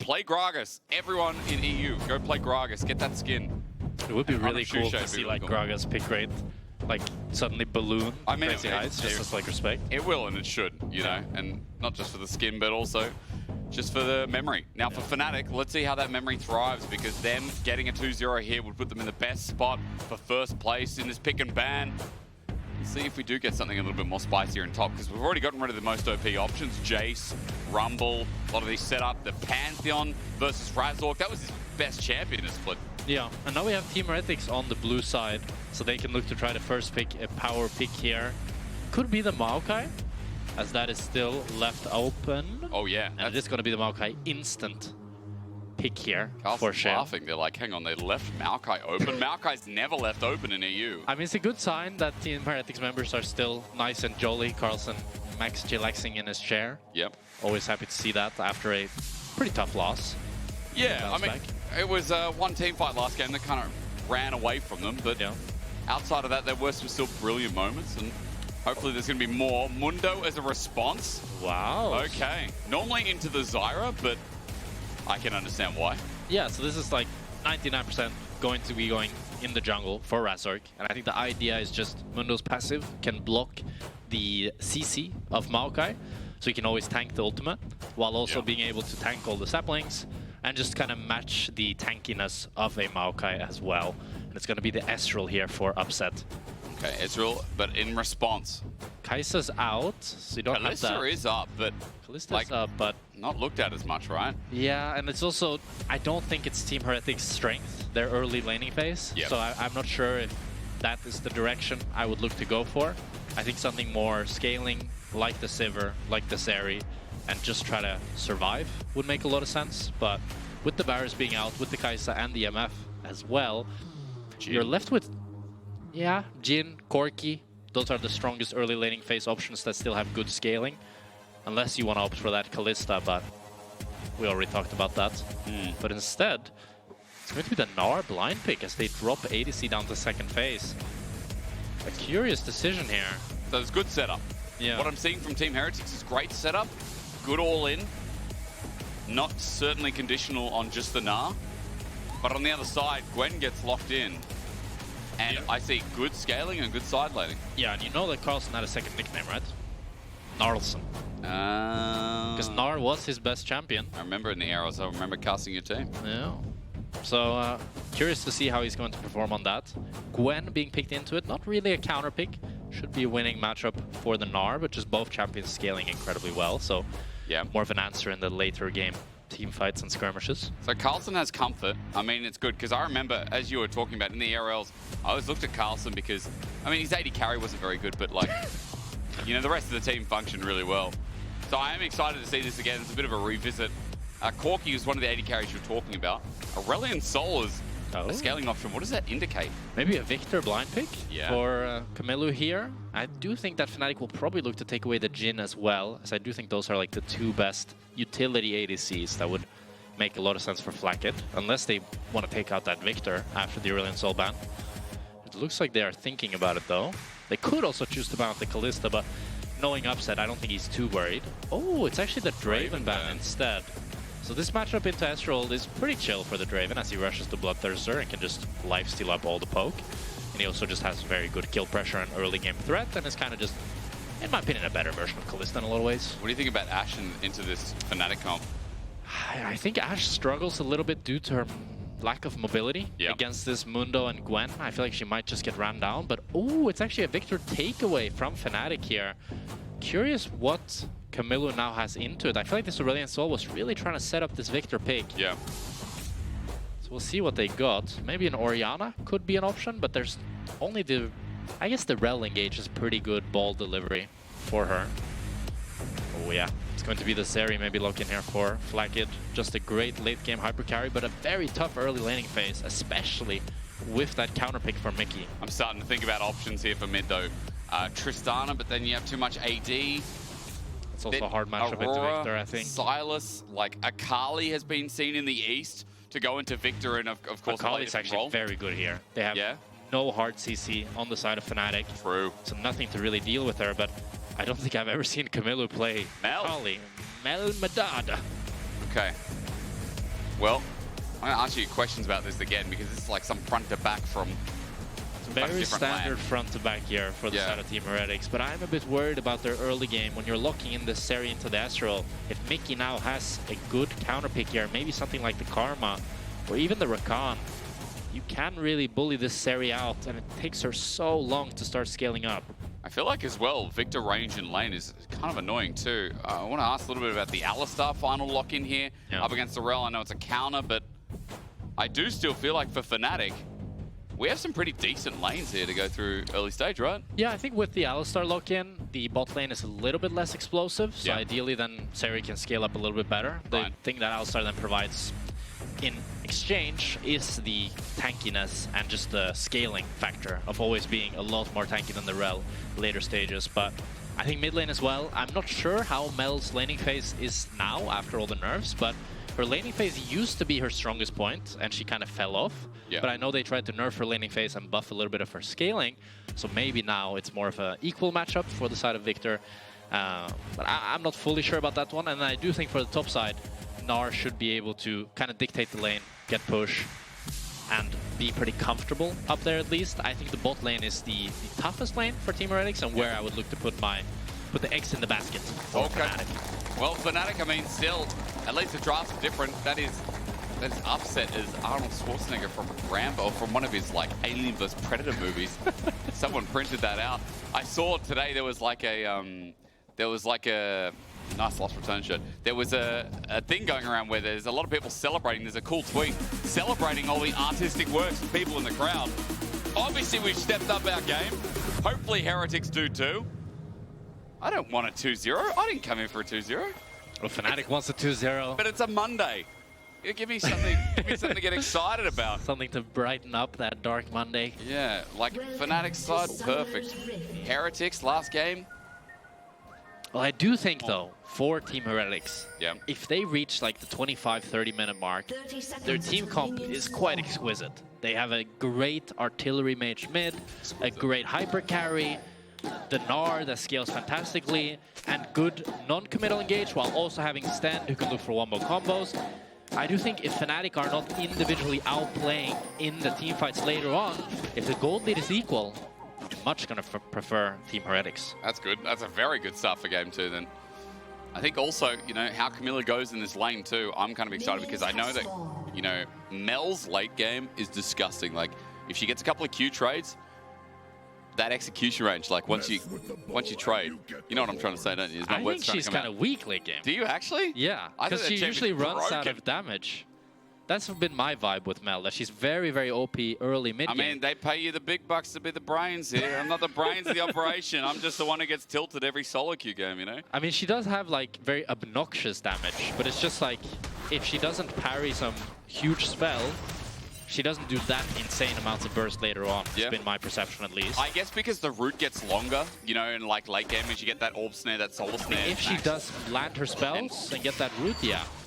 play Gragas. Everyone in EU, go play Gragas. Get that skin. It would be really cool to Sheo see really like cool. Gragas pick rate, like suddenly balloon crazy heights, just as like respect. It will and it should, you know, and not just for the skin, but also just for the memory. Now for Fnatic, let's see how that memory thrives, because them getting a 2-0 here would put them in the best spot for first place in this pick and ban. Let's see if we do get something a little bit more spicier in top, because we've already gotten rid of the most OP options. Jace, Rumble, a lot of these set up. The Pantheon versus Razork. That was his best champion in this split. Yeah, and now we have Team Heretics on the blue side, so they can look to try to first pick a power pick here. Could be the Maokai, as that is still left open. Oh yeah. And it is going to be the Maokai instant pick here for Sheo. Laughing. They're like, hang on, they left Maokai open. Maokai's never left open in EU. I mean, it's a good sign that Team Heretics members are still nice and jolly. Carlsen, Max chillaxing in his chair. Yep. Always happy to see that after a pretty tough loss. Yeah, I mean, it was one team fight last game that kind of ran away from them, but outside of that, there were some still brilliant moments, and hopefully there's going to be more. Mundo as a response. Wow. Okay. Normally into the Zyra, but I can understand why. Yeah, so this is like 99% going to be going in the jungle for Razork, and I think the idea is just Mundo's passive can block the CC of Maokai, so he can always tank the ultimate, while also being able to tank all the saplings, and just kind of match the tankiness of a Maokai as well. And it's going to be the Ezreal here for upset. Okay, Ezreal, but in response. Kai'Sa's out, so you don't have that. Alistar is up, but Kalista's up, but not looked at as much, right? Yeah, and it's also, I don't think it's Team Heretics' strength, their early laning phase. Yep. So I'm not sure if that is the direction I would look to go for. I think something more scaling, like the Sivir, like the Zeri, and just try to survive would make a lot of sense. But with the Varus being out, with the Kai'Sa and the MF as well, you're left with, Jhin, Corki. Those are the strongest early laning phase options that still have good scaling. Unless you want to opt for that Kalista, but we already talked about that. But instead, it's going to be the Gnar blind pick as they drop ADC down to second phase. A curious decision here. So it's good setup. Yeah. What I'm seeing from Team Heretics is great setup, good all in, not certainly conditional on just the Gnar. But on the other side, Gwen gets locked in. And I see good scaling and good side laning. Yeah, and you know that Carlsen had a second nickname, right? Gnarlson. Because Gnar was his best champion. I remember in the Arrows, I remember casting your team. Yeah. So, curious to see how he's going to perform on that. Gwen being picked into it, not really a counter pick. Should be a winning matchup for the Gnar, but just both champions scaling incredibly well. So, more of an answer in the later game team fights and skirmishes. So Carlsen has comfort. I mean, it's good, because I remember, as you were talking about in the ARLs, I always looked at Carlsen because, I mean, his AD carry wasn't very good, but like, you know, the rest of the team functioned really well. So I am excited to see this again. It's a bit of a revisit. Corki is one of the AD carries you're talking about. Aurelion Sol is a scaling option. What does that indicate? Maybe a Viktor blind pick for Kamiloo here. I do think that Fnatic will probably look to take away the Jhin as well, as I do think those are like the two best utility ADCs that would make a lot of sense for Flakked, unless they want to take out that Viktor after the Aurelion Sol ban. It looks like they are thinking about it though. They could also choose to ban out the Kalista, but knowing Upset, I don't think he's too worried. Oh, it's actually the Draven ban instead. So this matchup into Ezreal is pretty chill for the Draven as he rushes to Bloodthirster and can just lifesteal up all the poke. And he also just has very good kill pressure and early game threat, and is kind of just, in my opinion, a better version of Kalista in a lot of ways. What do you think about Ashe into this Fnatic comp? I think Ashe struggles a little bit due to her lack of mobility against this Mundo and Gwen. I feel like she might just get ran down, but oh, it's actually a Viktor takeaway from Fnatic here. Curious what Kamiloo now has into it. I feel like this Aurelion Sol was really trying to set up this Viktor pick. Yeah. So we'll see what they got. Maybe an Orianna could be an option, but there's only the... I guess the Rell engage is pretty good ball delivery for her. Oh yeah, it's going to be the Zeri maybe lock in here for Flakked. Just a great late game hyper carry, but a very tough early laning phase, especially with that counter pick from Mikyx. I'm starting to think about options here for mid though. Tristana, but then you have too much AD. It's also a hard matchup into Viktor, I think. Sylas, like Akali has been seen in the East to go into Viktor, and of course Akali's actually very good here. They have no hard CC on the side of Fnatic. True. So nothing to really deal with her, but I don't think I've ever seen Kamiloo play Mel. Akali. Mel Madad. Okay. Well, I'm going to ask you questions about this again because this is like some front to back from very standard front to back here for the side of Team Heretics, but I'm a bit worried about their early game when you're locking in the Zeri into the Ezreal. If Mikyx now has a good counter pick here, maybe something like the Karma or even the Rakan, you can really bully this Zeri out, and it takes her so long to start scaling up. I feel like as well, Viktor range in lane is kind of annoying too. I want to ask a little bit about the Alistar final lock-in here up against the Rell. I know it's a counter, but I do still feel like for Fnatic, we have some pretty decent lanes here to go through early stage, right? Yeah, I think with the Alistar lock-in, the bot lane is a little bit less explosive, so ideally then Zeri can scale up a little bit better. The thing that Alistar then provides in exchange is the tankiness and just the scaling factor of always being a lot more tanky than the Rell later stages. But I think mid lane as well. I'm not sure how Mel's laning phase is now after all the nerfs, but her laning phase used to be her strongest point, and she kind of fell off. But I know they tried to nerf her laning phase and buff a little bit of her scaling, so maybe now it's more of an equal matchup for the side of Viktor. But I'm not fully sure about that one, and I do think for the top side, Gnar should be able to kind of dictate the lane, get push, and be pretty comfortable up there at least. I think the bot lane is the toughest lane for Team Heretics, and where I would look to put the eggs in the basket for Fnatic. Well, Fnatic, I mean, still, at least the drafts are different. That is upset as Arnold Schwarzenegger from Rambo, from one of his like Alien vs Predator movies. Someone printed that out. I saw today there was like a nice lost return shirt. There was a thing going around where there's a lot of people celebrating. There's a cool tweet celebrating all the artistic works of people in the crowd. Obviously, we've stepped up our game. Hopefully, Heretics do too. I don't want a 2-0. I didn't come in for a 2-0. Well, Fnatic wants a 2-0. But it's a Monday. Give me something to get excited about. Something to brighten up that dark Monday. Yeah, like Fnatic's side, perfect. Heretics, last game. Well, I do think, though, for Team Heretics, if they reach like the 25-30 minute mark, their team comp is quite exquisite. They have a great artillery mage mid, a great hyper carry, the Gnar that scales fantastically, and good non-committal engage while also having Stend who can look for wombo combos. I do think if Fnatic are not individually outplaying in the team fights later on, if the gold lead is equal, I'm much going to prefer Team Heretics. That's good. That's a very good start for game 2 then. I think also, you know, how Kamiloo goes in this lane too, I'm kind of excited because I know that, you know, Mel's late game is disgusting. Like, if she gets a couple of Q trades, that execution range, like once you trade, you know what I'm trying to say, don't you? I think she's kind of weak late game. Do you actually? Yeah, because she usually runs out of damage. That's been my vibe with Mel, that she's very, very OP early mid game. I mean, they pay you the big bucks to be the brains here. I'm not the brains of the operation. I'm just the one who gets tilted every solo queue game, you know? I mean, she does have like very obnoxious damage, but it's just like, if she doesn't parry some huge spell, she doesn't do that insane amounts of burst later on. It's been my perception, at least. I guess because the route gets longer, you know, in like late game, as you get that orb snare, that solar snare. If she does land her spells and get that route,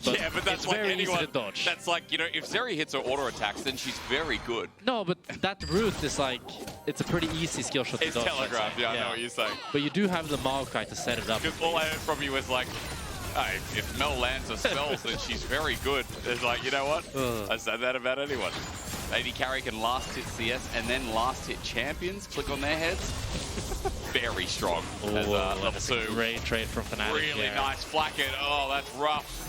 But but that's it's very easy to dodge. That's like, you know, if Zeri hits her auto attacks, then she's very good. No, but that route is like, it's a pretty easy skill shot to dodge. It's telegraphed, I know what you're saying. But you do have the Maokai to set it up. Because all I heard from you was like, hey, if Mel lands her spells, then she's very good. It's like, you know what? I said that about anyone. AD carry can last hit CS and then last hit champions. Click on their heads. Very strong as level 2. Great trade from Fnatic. Really nice. Flakked. Oh, that's rough.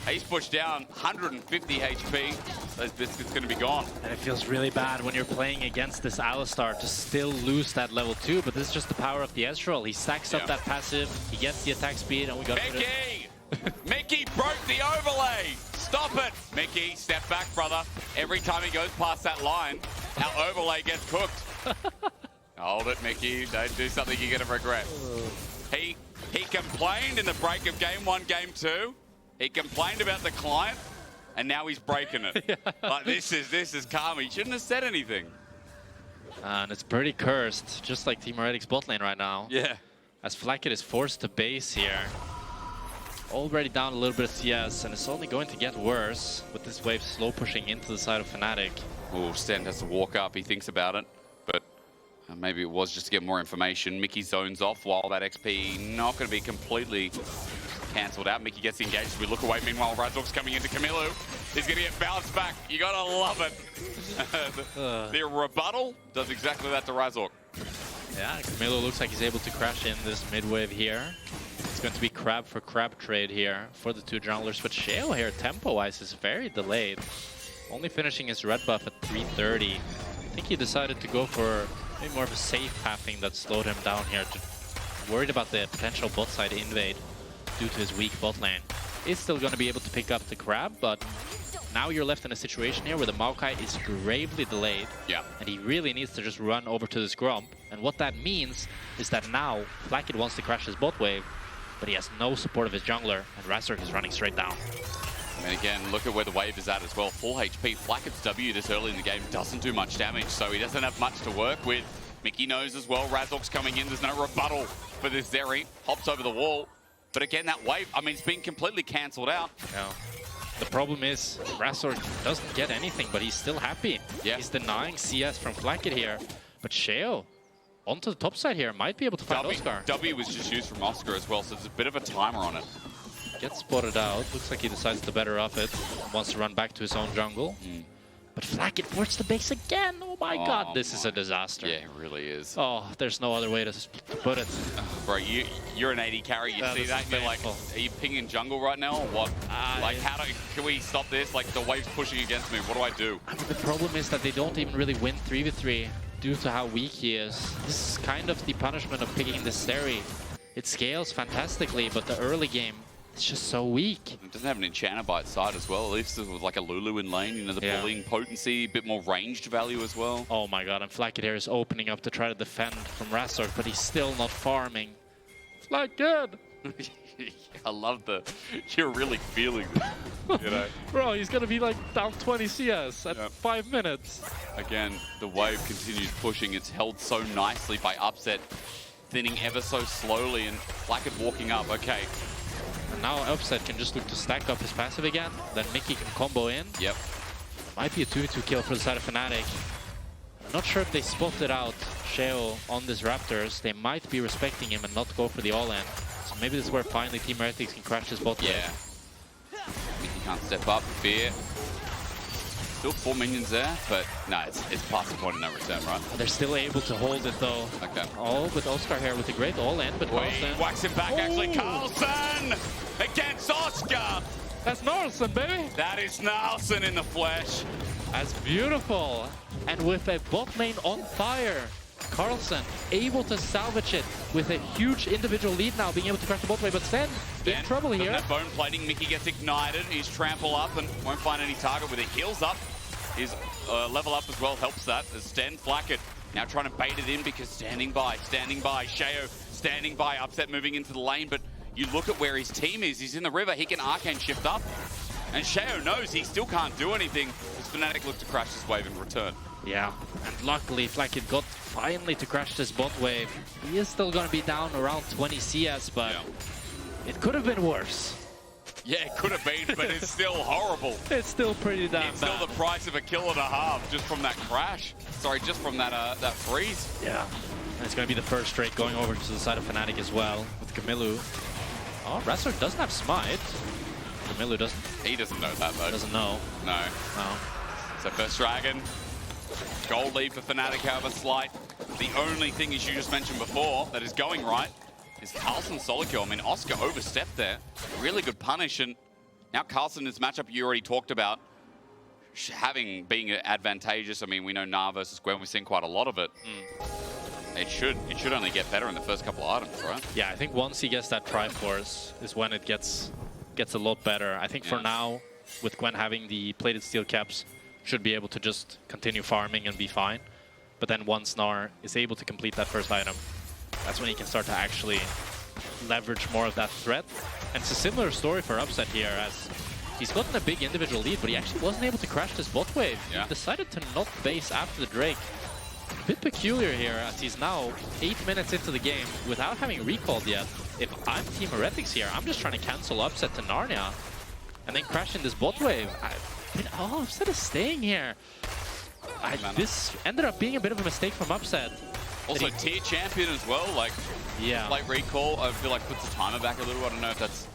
He's pushed down 150 HP. Those biscuits going to be gone. And it feels really bad when you're playing against this Alistar to still lose that level 2. But this is just the power of the Ezreal. He stacks up that passive. He gets the attack speed, and we got Mikyx! Mikyx broke the overlay! Stop it! Mikyx, step back, brother. Every time he goes past that line, our overlay gets cooked. Hold it, Mikyx. Don't do something you're going to regret. He complained in the break of game 1, game 2. He complained about the client, and now he's breaking it. Like, this is karma. He shouldn't have said anything. And it's pretty cursed, just like Team Heretics bot lane right now. Yeah. As Flakked is forced to base here. Already down a little bit of CS, and it's only going to get worse with this wave slow pushing into the side of Fnatic. Oh, Stend has to walk up. He thinks about it, but maybe it was just to get more information. Mikyx zones off while that XP not going to be completely cancelled out. Mikyx gets engaged. We look away. Meanwhile, Razork's coming into Kamiloo. He's going to get bounced back. You got to love it. The rebuttal does exactly that to Razork. Yeah, Kamiloo looks like he's able to crash in this mid wave here. It's going to be crab for crab trade here for the two junglers, but Sheo here, tempo-wise, is very delayed. Only finishing his red buff at 330. I think he decided to go for maybe more of a safe pathing that slowed him down here. Worried about the potential bot side invade due to his weak bot lane. Is still going to be able to pick up the crab, but now you're left in a situation here where the Maokai is gravely delayed. Yeah. And he really needs to just run over to this Gromp. And what that means is that now Flakked wants to crash his bot wave, but he has no support of his jungler, and Razork is running straight down. And again, look at where the wave is at as well. Full HP. Flakked's W this early in the game doesn't do much damage, so he doesn't have much to work with. Mickey knows as well. Razork's coming in. There's no rebuttal for this Zeri. Hops over the wall. But again, that wave, I mean, it's been completely cancelled out. Yeah. The problem is Razork doesn't get anything, but he's still happy. Yeah. He's denying CS from Flakked here. But Sheo, onto the top side here, might be able to find Oscar. W was just used from Oscar as well, so there's a bit of a timer on it. Gets spotted out. Looks like he decides to better off it. Wants to run back to his own jungle. But Flakked forced the base again. Oh my god, this is a disaster. Yeah, it really is. Oh, there's no other way to put it. Bro, you're an AD carry. You see that? You're like, are you pinging jungle right now or what? Like, can we stop this? Like, the wave's pushing against me. What do I do? I mean, the problem is that they don't even really win 3v3 due to how weak he is. This is kind of the punishment of picking the Zeri. It scales fantastically, but the early game, it's just so weak. It doesn't have an enchanter by its side as well. At least with like a Lulu in lane, you know, the bullying potency, a bit more ranged value as well. Oh my god, and Flakked here is opening up to try to defend from Razork, but he's still not farming. Flakked! I love you're really feeling this, you know. Bro, he's gonna be like down 20 CS at 5 minutes. Again, the wave continues pushing. It's held so nicely by Upset, thinning ever so slowly, and Flakked walking up. Okay. And now Upset can just look to stack up his passive again. Then Mickey can combo in. Yep. Might be a 2v2 kill for the side of Fnatic. I'm not sure if they spotted out Sheo on this Raptors. They might be respecting him and not go for the all-in. So maybe this is where finally Team Heretics can crash his bot lane. Yeah. Mickey can't step up. Fear. Still 4 minions there, but no, it's past the point of no return, right? They're still able to hold it though. Okay. Oh, with Oscar here with a great all-in, but Carlsen whacks him back actually. Carlsen against Oscar. That's Carlsen, baby. That is Carlsen in the flesh. That's beautiful. And with a bot lane on fire, Carlsen able to salvage it with a huge individual lead now, being able to crash the bot lane, but Stend in trouble here. That bone plating, Mickey gets ignited. He's trample up and won't find any target with it. Heals up. His level up as well helps that. As Stend Flakked now trying to bait it in because standing by. Sheo standing by. Upset moving into the lane, but you look at where his team is. He's in the river. He can arcane shift up. And Sheo knows he still can't do anything as Fnatic look to crash this wave in return. Yeah, and luckily Flakked got finally to crash this bot wave. He is still going to be down around 20 CS, but it could have been worse. Yeah, it could have been, but it's still horrible. It's still pretty damn It's bad. still the price of a kill and a half just from that crash. Sorry, just from that that freeze. Yeah, and it's going to be the first straight going over to the side of Fnatic as well with Kamiloo. Oh, Razork doesn't have Smite. Kamiloo doesn't. He doesn't know that though. Doesn't know. No. No. So first dragon. Gold lead for Fnatic, however slight. The only thing, as you just mentioned before, that is going right is Carlsen's solo kill. I mean, Oscar overstepped there. Really good punish, and now Carlsen, this matchup you already talked about, being advantageous. I mean, we know Nar versus Gwen, we've seen quite a lot of it. It should only get better in the first couple of items, right? Yeah, I think once he gets that Triforce is when it gets a lot better. I think for now, with Gwen having the plated steel caps, should be able to just continue farming and be fine. But then once Gnar is able to complete that first item, that's when he can start to actually leverage more of that threat. And it's a similar story for Upset here, as he's gotten a big individual lead, but he actually wasn't able to crash this bot wave. Yeah. He decided to not base after the Drake. A bit peculiar here, as he's now 8 minutes into the game without having recalled yet. If I'm Team Heretics here, I'm just trying to cancel Upset to Narnia and then crash in this bot wave. Upset is staying here. This ended up being a bit of a mistake from Upset. Also, tier champion as well, like recall, I feel like puts the timer back a little. I don't know if that's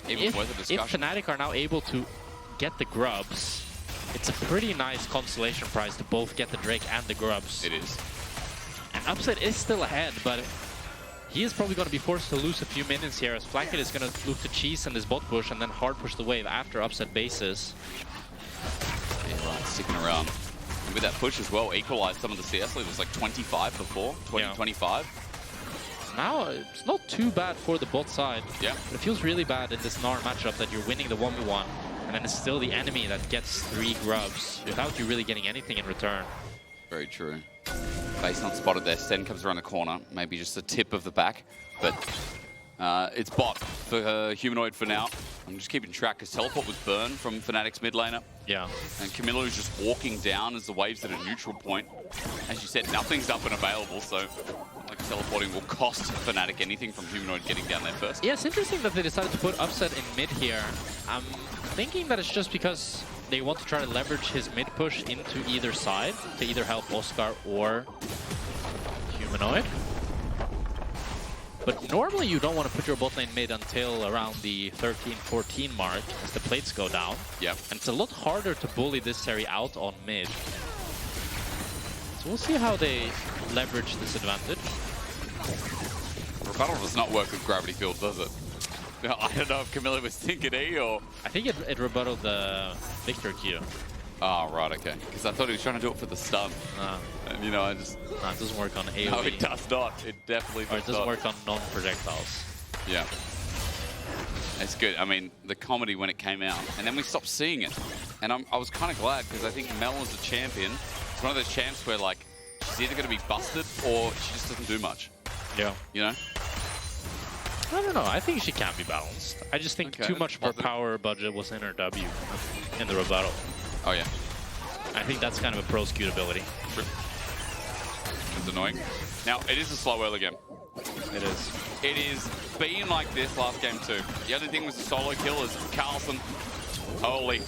even worth a discussion. If Fnatic are now able to get the grubs, it's a pretty nice consolation prize to both get the Drake and the grubs. It is. And Upset is still ahead, but he is probably going to be forced to lose a few minions here, as Flakked is going to look to cheese in this bot push and then hard push the wave after Upset bases. Yeah, right, sticking around. And with that push as well, equalized some of the CS lead. It was like 25 before, 25. Now, it's not too bad for the bot side. Yeah. But it feels really bad in this Gnar matchup that you're winning the 1v1, and then it's still the enemy that gets 3 grubs without you really getting anything in return. Very true. Base not spotted there. Stend comes around the corner. Maybe just the tip of the back. But it's bot for Humanoid for now. I'm just keeping track because teleport was burned from Fnatic's mid laner. Yeah. And Kamiloo is just walking down as the wave's at a neutral point. As you said, nothing's up and available, so like teleporting will cost Fnatic anything from Humanoid getting down there first. Yeah, it's interesting that they decided to put Upset in mid here. I'm thinking that it's just because they want to try to leverage his mid push into either side to either help Oscar or Humanoid. But normally you don't want to put your bot lane mid until around the 13-14 mark as the plates go down. Yep. And it's a lot harder to bully this Zeri out on mid. So we'll see how they leverage this advantage. Rebuttal does not work with Gravity Field, does it? I don't know if Kamiloo was thinking E or... I think it rebutted the Viktor Q. Oh, right, okay. Because I thought he was trying to do it for the stun. And, you know, I just... No, it doesn't work on AoE. No, it does not. It definitely does not. Or it doesn't work on non-projectiles. Yeah. It's good. I mean, the comedy when it came out, and then we stopped seeing it. And I was kind of glad, because I think Mel as a champion, it's one of those champs where, like, she's either going to be busted or she just doesn't do much. Yeah. You know? I don't know. I think she can be balanced. I just think too much more power budget was in her W in the rebuttal. Oh, yeah. I think that's kind of a pro skewed ability. True. It's annoying. Now, it is a slow early game. It is. It is being like this last game too. The other thing was the solo kill is Carlsen. Holy.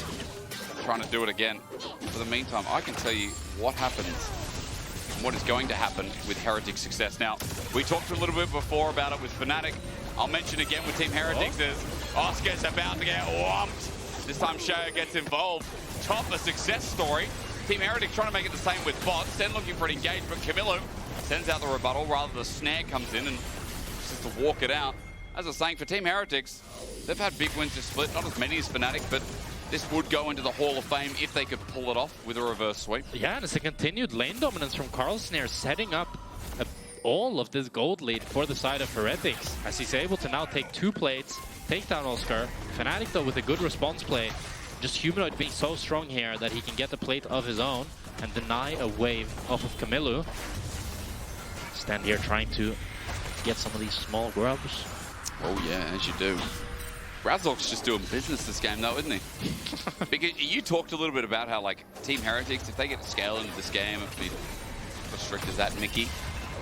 Trying to do it again. For the meantime, I can tell you what happens, what is going to happen with Heretics' success. Now, we talked a little bit before about it with Fnatic. I'll mention again with Team Heretics is Oscar's about to get whomped. This time Sheo gets involved. Top a success story. Team Heretics trying to make it the same with bots. Stend looking for an engagement. Kamiloo sends out the rebuttal rather the snare comes in and just to walk it out. As I was saying, for Team Heretics, they've had big wins to split. Not as many as Fnatic, but this would go into the Hall of Fame if they could pull it off with a reverse sweep. Yeah, and it's a continued lane dominance from Carlsen here, setting up all of this gold lead for the side of Heretics, as he's able to now take 2 plates, take down Oscar. Fnatic, though, with a good response play. Just Humanoid being so strong here that he can get the plate of his own and deny a wave off of Kamiloo. Stend here trying to get some of these small grubs. Oh yeah, as you do. Razork's just doing business this game though, isn't he? Because you talked a little bit about how like Team Heretics, if they get to scale into this game, it'll be as strict as that Mikyx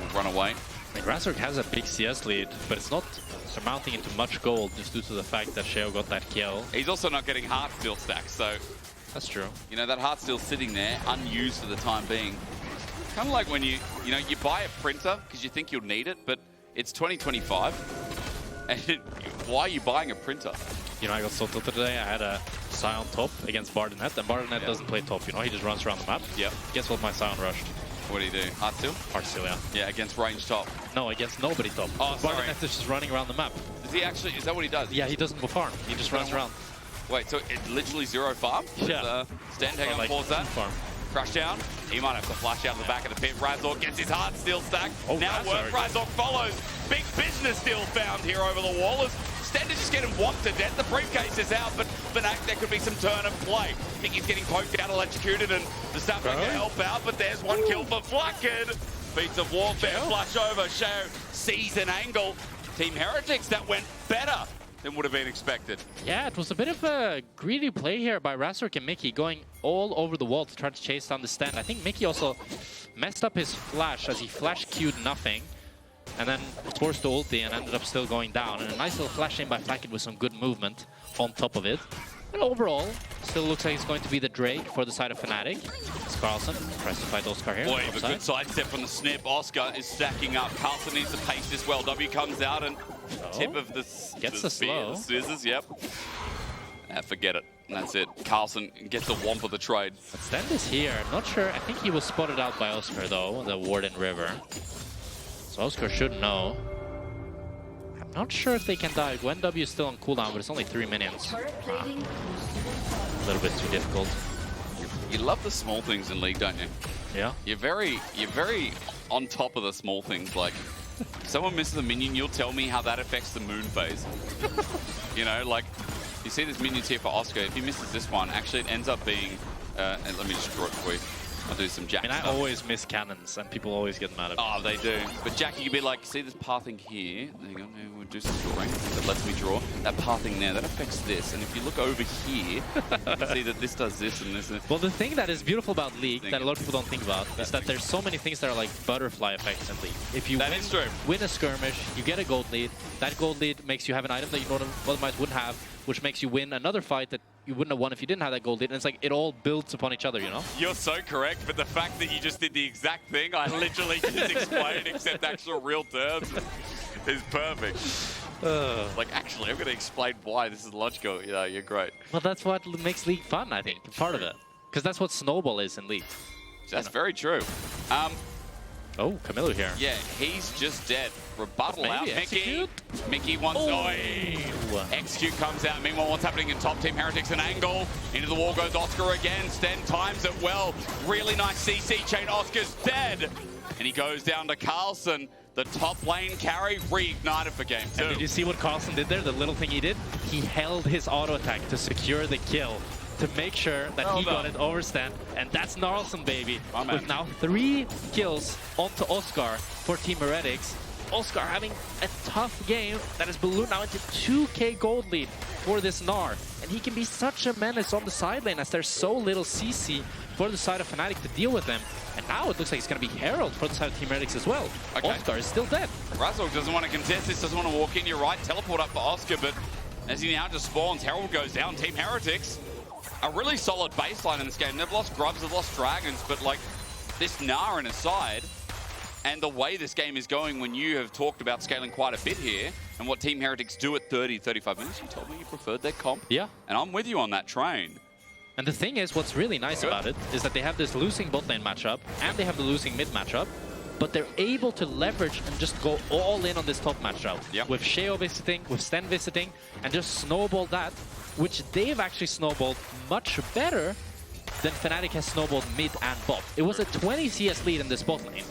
will run away. I mean, Razork has a big CS lead, but it's not surmounting into much gold just due to the fact that Sheo got that kill. He's also not getting heart steal stacks, so... That's true. You know, that heart steel's sitting there, unused for the time being. Kind of like when you buy a printer because you think you'll need it, but it's 2025. And why are you buying a printer? You know, I got so tilted today. I had a Sion top against Bardinet, and Bardinet doesn't play top, you know? He just runs around the map. Yep. Guess what my Sion rushed? What do you do? Heart steal? Heart steal, yeah. Yeah, against range top. No, against nobody top. Oh, sorry. Bardinet is just running around the map. Is he actually, is that what he does? Yeah, he doesn't go farm. He just runs around. Wait, so it's literally 0 farm? Yeah. Stend, hang on, pause that. Farm. Crush down. He might have to flash out the back of the pit. Razork gets his heart steal stack. Oh, now Razork follows. Big business deal found here over the wall as Stend is just getting whopped to death. The briefcase is out, but there could be some turn of play. I think he's getting poked out, electrocuted, and the stuff can help out, but there's one kill for Flakked. Beats of warfare, flush over. Sheo sees an angle. Team Heretics, that went better than would have been expected. Yeah, it was a bit of a greedy play here by Razork and Mikyx, going all over the wall to try to chase down the Stend. I think Mikyx also messed up his flash as he flash queued nothing, and then forced the ulti and ended up still going down. And a nice little flash in by Flakked with some good movement on top of it. But overall, still looks like it's going to be the Drake for the side of Fnatic. It's Carlsen tries to fight Oscar here. Boy, a good sidestep from the snip. Oscar is stacking up. Carlsen needs to pace this well. W comes out and tip of the gets the slow. The scissors, yep. Forget it. And that's it. Carlsen gets the womp of the trade. But Stend is here. I'm not sure. I think he was spotted out by Oscar, though, the Warden River. So Oscar should know. I'm not sure if they can die. Gwen W is still on cooldown, but it's only 3 minions. A little bit too difficult. You love the small things in League, don't you? Yeah. You're very on top of the small things. Like, if someone misses a minion, you'll tell me how that affects the moon phase. You know, like, you see this minions here for Oscar. If he misses this one, actually it ends up being, and let me just draw it for you. I'll do some Jack stuff. I always miss cannons, and people always get mad at me. Oh, they do. But Jack, you could be like, see this pathing here? There you go. Maybe we'll do some drawing. That lets me draw. That pathing there, that affects this. And if you look over here, you can see that this does this and this. Well, the thing that is beautiful about League that a lot of people don't think about is that there's so many things that are like butterfly effects in League. If you win a skirmish, you get a gold lead. That gold lead makes you have an item that you otherwise wouldn't have, which makes you win another fight that you wouldn't have won if you didn't have that gold lead. And it's like, it all builds upon each other, you know? You're so correct, but the fact that you just did the exact thing, I literally just explained, except actual real terms, is perfect. Like, actually, I'm going to explain why this is logical. Yeah, you're great. Well, that's what makes League fun, I think, part of it. Because that's what Snowball is in League. That's very true. Oh, Kamiloo here. Yeah, he's just dead. Rebuttal out. Execute? Mickey wants... Oh. Execute comes out. Meanwhile, what's happening in top team? Heretics and Angle. Into the wall goes Oscar again. Stend times it well. Really nice CC chain. Oscar's dead. And he goes down to Carlsen. The top lane carry reignited for game 2. And did you see what Carlsen did there? The little thing he did? He held his auto attack to secure the kill, to make sure that he got it over Stend. And that's Gnarlson, baby. With now 3 kills onto Oscar for Team Heretics. Oscar having a tough game that has ballooned now into 2k gold lead for this Gnar. And he can be such a menace on the side lane as there's so little CC for the side of Fnatic to deal with them. And now it looks like it's going to be Herald for the side of Team Heretics as well. Okay. Oscar is still dead. Razork doesn't want to contest this, doesn't want to walk in. You're right, teleport up for Oscar, but as he now just spawns, Herald goes down. Team Heretics, a really solid baseline in this game. They've lost Grubs, they've lost Dragons, but like this Gnar in his side, and the way this game is going when you have talked about scaling quite a bit here, and what Team Heretics do at 30, 35 minutes, you told me you preferred their comp. Yeah. And I'm with you on that train. And the thing is, what's really nice about it is that they have this losing bot lane matchup, and they have the losing mid matchup, but they're able to leverage and just go all in on this top matchup. Yep. With Sheo visiting, with Stend visiting, and just snowball that, which they've actually snowballed much better than Fnatic has snowballed mid and bot. It was a 20 CS lead in this bot lane,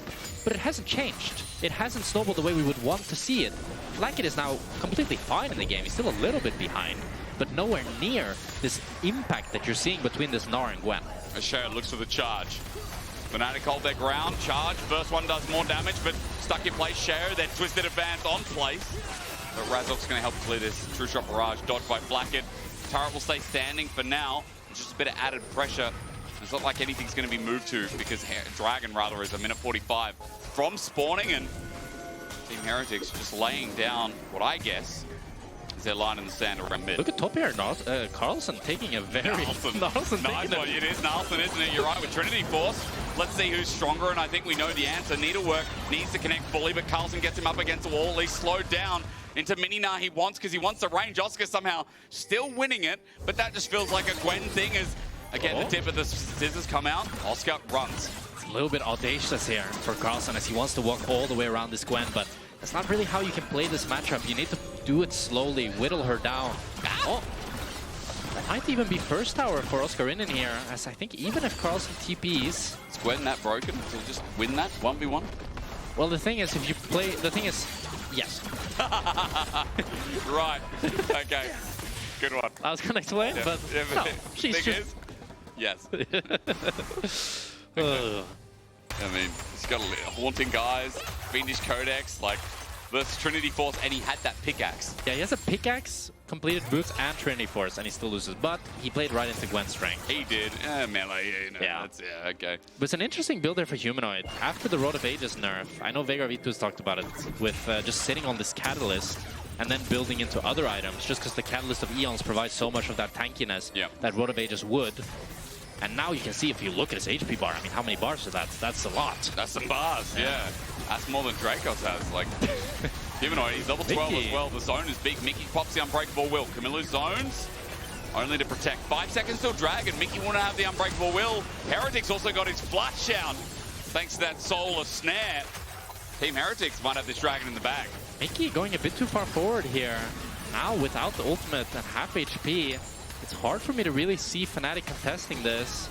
but it hasn't changed. It hasn't snowballed the way we would want to see it. Flakked is now completely fine in the game. He's still a little bit behind, but nowhere near this impact that you're seeing between this Gnar and Gwen. Sheo looks for the charge. Fnatic hold their ground, charge. First one does more damage, but stuck in place. Sheo, then twisted advance on place. But Razork's going to help clear this. True shot barrage, dodged by Flakked. Turret will stay standing for now. It's just a bit of added pressure. It's not like anything's going to be moved to, because Dragon, rather, is a minute 45 from spawning, and Team Heretics just laying down what I guess is their line in the sand around mid. Look at top here, Carlsen taking a very... Nice one, it is Gnarlson, isn't it? You're right, with Trinity Force. Let's see who's stronger, and I think we know the answer. Needlework needs to connect fully, but Carlsen gets him up against the wall. He's slowed down into Mini-Gnar he wants, because he wants the range. Oscar somehow still winning it, but that just feels like a Gwen thing as, again, the tip of the scissors come out. Oscar runs. It's a little bit audacious here for Carlsen as he wants to walk all the way around this Gwen, but that's not really how you can play this matchup. You need to do it slowly, whittle her down. Oh, that might even be first tower for Oscarinin here, as I think even if Carlsen TPs... Is Gwen that broken? He'll just win that 1v1? Well, the thing is, if you play... The thing is... Yes. Right. Okay. Good one. I was going to explain, but no, she's just... Yes. I mean, he's got a haunting guys, Fiendish Codex, like versus Trinity Force, and he had that pickaxe. Yeah, he has a pickaxe, completed boots, and Trinity Force, and he still loses. But he played right into Gwen's strength. He did. Melee, you know, yeah. That's, yeah, okay. But it's an interesting build there for Humanoid. After the Rod of Ages nerf, I know Veigar V2 has talked about it, with just sitting on this Catalyst and then building into other items, just because the Catalyst of Eons provides so much of that tankiness that Rod of Ages would. And now you can see, if you look at his HP bar, I mean, how many bars is that? That's a lot. That's some bars, yeah. That's more than Dracos has. Like, Humanoid, he's level 12 as well. The zone is big. Mikyx pops the Unbreakable Will. Kamiloo zones. only to protect. 5 seconds till Dragon. Mikyx wouldn't have the unbreakable will. Heretics also got his flash out, thanks to that solar snare. Team Heretics might have this Dragon in the bag. Mikyx going a bit too far forward here. Now without the ultimate and half HP, it's hard for me to really see Fnatic contesting this.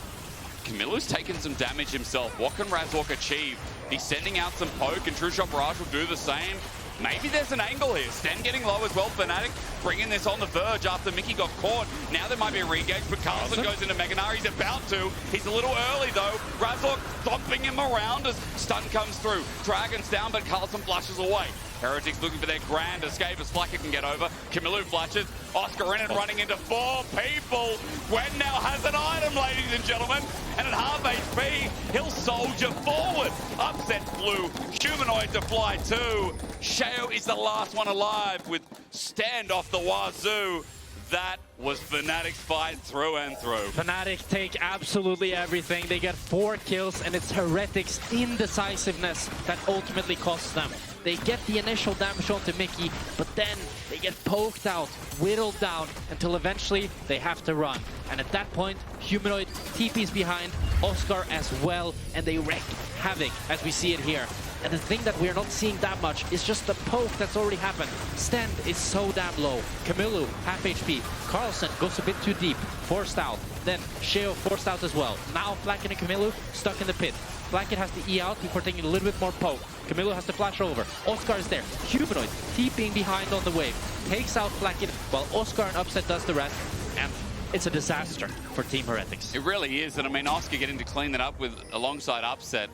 Kamiloo's taken some damage himself. What can Razork achieve? He's sending out some poke, and True Shot Barrage will do the same. Maybe there's an angle here. Stend getting low as well. Fnatic bringing this on the verge after Mikyx got caught. Now there might be a re-engage, but Carlsen goes into Gnar. He's about to. He's a little early though. Razork thumping him around as stun comes through. Dragon's down, but Carlsen flushes away. Heretics looking for their grand escape as Flakked can get over. Kamiloo flashes. Oscarinin running into 4 people. Gwen now has an item, ladies and gentlemen. And at half HP, he'll soldier forward. Upset blue. Humanoid to fly too. Sheo is the last one alive with Stend off the wazoo. That was Fnatic's fight through and through. Fnatic take absolutely everything. They get 4 kills, and it's Heretics' indecisiveness that ultimately costs them. They get the initial damage onto Mikyx, but then they get poked out, whittled down, until eventually they have to run. And at that point, Humanoid TP's behind, Oscar as well, and they wreak havoc as we see it here. And the thing that we're not seeing that much is just the poke that's already happened. Stend is so damn low. Kamiloo, half HP. Carlsen goes a bit too deep, forced out. Then Sheo forced out as well. Now Flakked and Kamiloo stuck in the pit. Flakked has to E out before taking a little bit more poke. Kamiloo has to flash over. Oscar is there. Humanoid TPing behind on the wave. Takes out Flakked while Oscar and Upset does the rest. And it's a disaster for Team Heretics. It really is, and I mean, Oscar getting to clean that up with alongside Upset.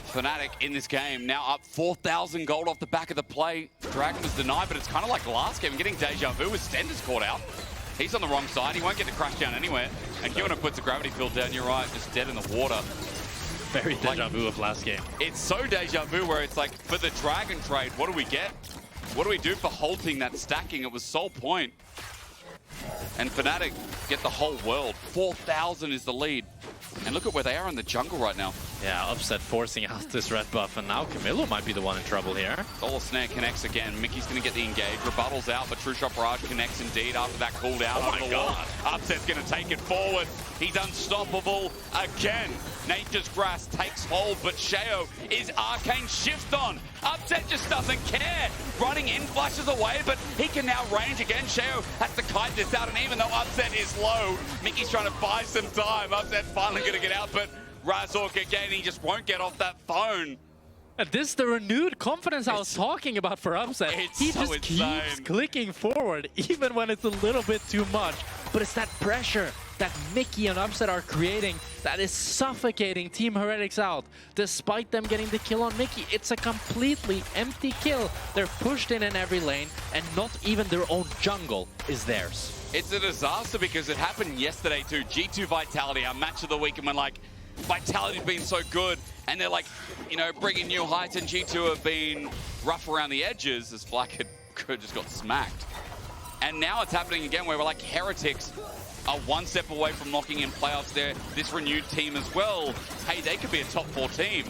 Fnatic in this game now up 4,000 gold off the back of the play. Dragon was denied, but it's kind of like last game, getting deja vu with Stend is caught out. He's on the wrong side. He won't get to crash down anywhere. And Humanoid puts a gravity field down. You're right, just dead in the water. Very deja vu of last game. It's so deja vu where it's like, for the Dragon trade, what do we get? What do we do for halting that stacking? It was sole point. And Fnatic get the whole world. 4,000 is the lead. And look at where they are in the jungle right now. Yeah, Upset forcing out this red buff, and now Kamiloo might be the one in trouble here. Solar Snare connects again. Mikyx's going to get the engage. Rebuttals out, but True Shot Barrage connects indeed after that cooldown. Oh my God. Upset's going to take it forward. He's unstoppable again. Nature's Grass takes hold, but Sheo is Arcane Shift on. Upset just doesn't care. Running in, flushes away, but he can now range again. Sheo has to kite this out, and even though Upset is low, Mikyx's trying to buy some time. Upset finally going to get out, but Razork again, he just won't get off that phone. And this is the renewed confidence I was talking about for Upset. He so just keeps clicking forward, even when it's a little bit too much. But it's that pressure that Mikyx and Upset are creating that is suffocating Team Heretics out. Despite them getting the kill on Mikyx, it's a completely empty kill. They're pushed in every lane, and not even their own jungle is theirs. It's a disaster because it happened yesterday too. G2 Vitality, our match of the week, and we're like, Vitality's been so good, and they're like, you know, bringing new heights, and G2 have been rough around the edges as Flakked just got smacked. And now it's happening again where we're like, Heretics are one step away from locking in playoffs there. This renewed team as well. Hey, they could be a top 4 team.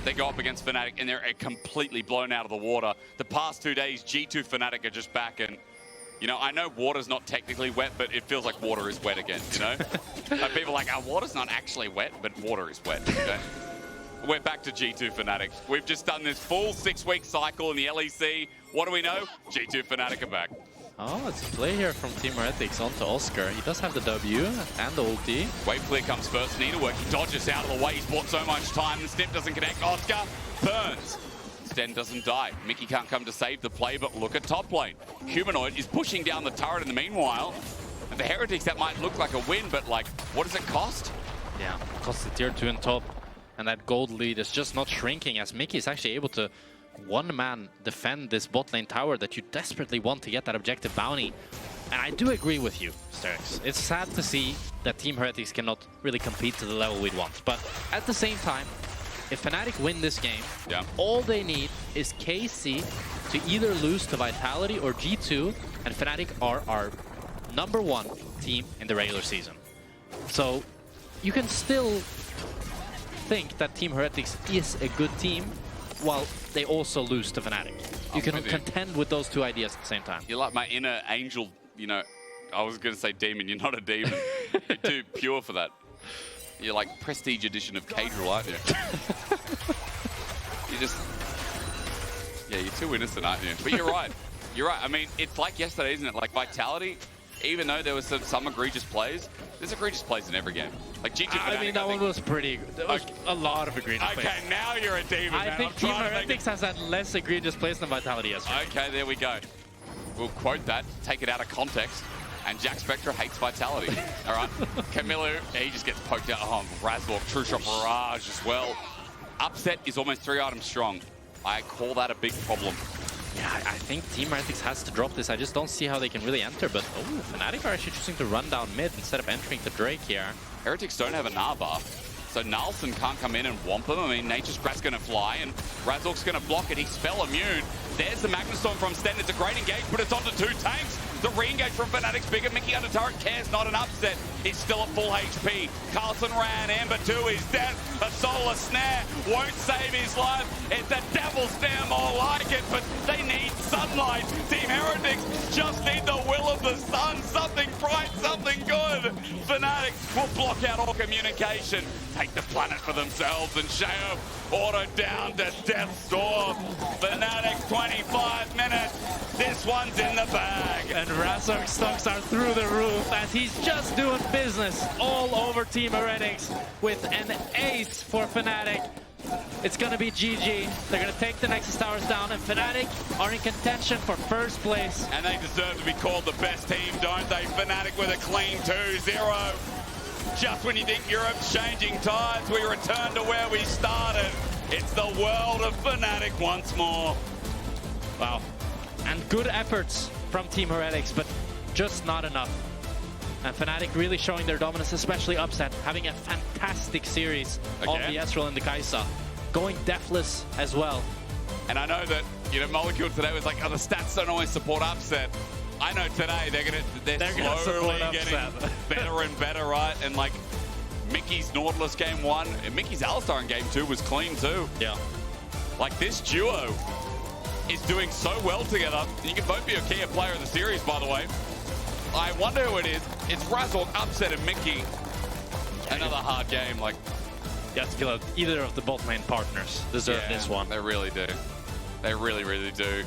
They go up against Fnatic and they're completely blown out of the water. The past 2 days, G2 Fnatic are just back, and you know, I know water's not technically wet, but it feels like water is wet again, you know? Like people are like, our water's not actually wet, but water is wet, okay? We're back to G2 Fnatic. We've just done this full 6-week cycle in the LEC. What do we know? G2 Fnatic are back. Oh, it's a play here from Team Heretics onto Oscar. He does have the W and the ulti. Wave clear comes first. Needlework, he dodges out of the way. He's bought so much time. The snip doesn't connect. Oscar burns. Stend doesn't die. Mikyx can't come to save the play, but look at top lane. Humanoid is pushing down the turret in the meanwhile. And for Heretics, that might look like a win, but like, what does it cost? Yeah, it costs the tier 2 in top. And that gold lead is just not shrinking, as Mikyx is actually able to one-man defend this bot lane tower that you desperately want to get that objective bounty. And I do agree with you, Hysterics. It's sad to see that Team Heretics cannot really compete to the level we'd want. But at the same time, if Fnatic win this game, all they need is KC to either lose to Vitality or G2, and Fnatic are our #1 team in the regular season. So you can still think that Team Heretics is a good team while they also lose to Fnatic. You can contend with those two ideas at the same time. You're like my inner angel, you know, I was going to say demon. You're not a demon. You're too pure for that. You're like prestige edition of Cadril, aren't you? You just... Yeah, you're too innocent, aren't you? But you're right. You're right. I mean, it's like yesterday, isn't it? Like Vitality, even though there was some egregious plays, there's egregious plays in every game. Like GG Fnatic, I mean, that one was pretty... There was a lot of egregious plays. Okay, now you're a demon, man. I think Team Heretics has had less egregious plays than Vitality yesterday. Okay, there we go. We'll quote that, take it out of context, and Jackspektra hates Vitality. All right? Kamiloo, he just gets poked out. Oh, Razork, True Shot Barrage as well. Upset is almost 3 items strong. I call that a big problem. Yeah, I think Team Heretics has to drop this. I just don't see how they can really enter, but oh, Fnatic are actually choosing to run down mid instead of entering the Drake here. Heretics don't have a Gnar buff, so Carlsen can't come in and whomp him. I mean, Nature's Breath's going to fly, and Razork's going to block it. He's spell immune. There's the Magnustorm from Stend. It's a great engage, but it's onto 2 tanks. The re-engage from Fnatic's bigger. Mikyx under turret cares, not an upset. He's still at full HP. Carlsen ran, Ember 2 is dead. A solar snare won't save his life. It's a devil snare, more like it, but they need sunlight. Team Heretics just need the will of the sun. Something bright, something good. Fnatic will block out all communication. Take the planet for themselves, and Sheo auto down to Death's Door. Fnatic 25 minutes. This one's in the bag. And Razork stocks are through the roof as he's just doing business all over Team Heretics with an ace for Fnatic. It's going to be GG. They're going to take the Nexus Towers down, and Fnatic are in contention for first place. And they deserve to be called the best team, don't they? Fnatic with a clean 2-0. Just when you think Europe's changing tides, we return to where we started. It's the world of Fnatic once more. Wow. And good efforts from Team Heretics, but just not enough. And Fnatic really showing their dominance, especially Upset, having a fantastic series on the Ezreal and the Kai'Sa. Going deathless as well. And I know that, you know, Molecule today was like, oh, the stats don't always support Upset. I know today they're slowly getting better and better, right? And like Mickey's Nautilus game 1, and Mickey's Alistar in game 2 was clean too. Yeah. Like this duo is doing so well together. You can vote for your key player of the series, by the way. I wonder who it is. It's Razork, Upset, and Mikyx. Another hard game. Like, you have to feel like either of the both main partners deserve this one. They really do. They really, really do.